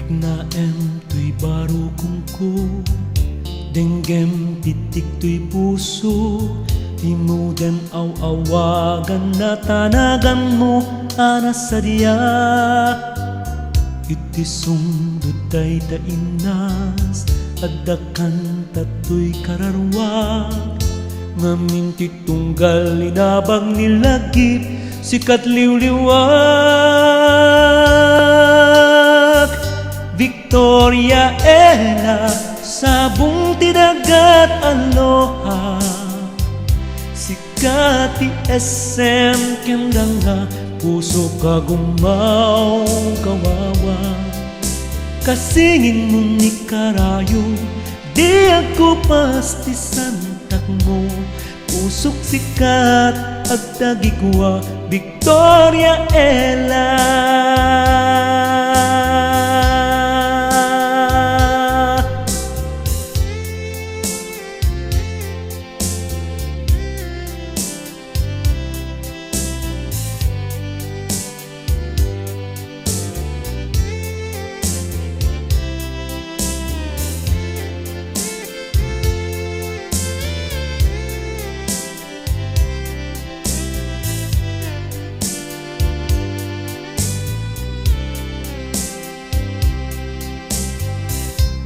Naem tuy baro kungko, denggem titik tuy puso. Timudan aw-awagan na tanagan mo ana sadya. Iti sungdod tay tainas, adakan tatoy kararwa. Ngamin ti tunggal inabang nilagip, sikat liwliwag. Victoria Ella, sabong tidagat aloha. Sikat ti SM kendanga, puso ka gumaw kawawa. Kasingin mo ni karayo, di ako pastisan takmo. Pusok sikat at tagikwa, Victoria Ella.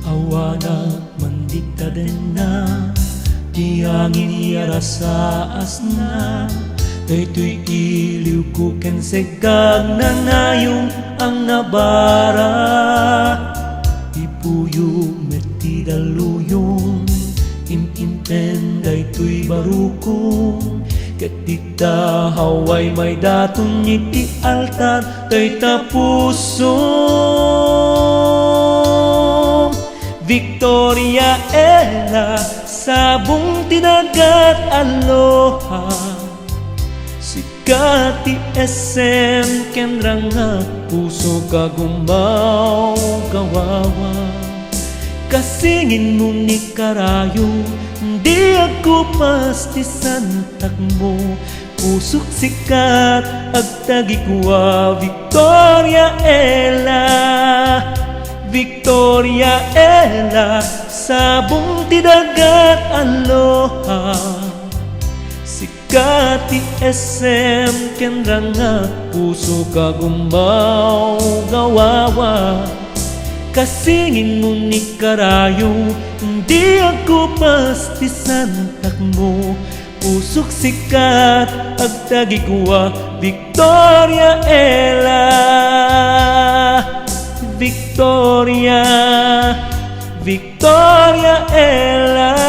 Awanag mandita din na, tiyangin iyarasaas na. Daytoy iliw ko ken segag na nayong ang nabara. Ipuyo meti daluyong, imimpen daytoy barukong. Ketita haway may daton iti altar, dayta puso. Victoria Ella, sabong tinagat aloha. Sikat ti SM kendrang puso ka gumaw kawawa. Kasingin mo ni karayo, di ako pastisan takmo. Pusok sikat agtagikwa, Victoria Ella. Victoria Ella, sabong tidagat aloha. Sikat ti SM kendrang puso ka gumaw gawawa. Kasingin mo ni karayo, di ako pastisan takmo. Pusok sikat agtagikwa, Victoria Ella. Victoria, Victoria Ella.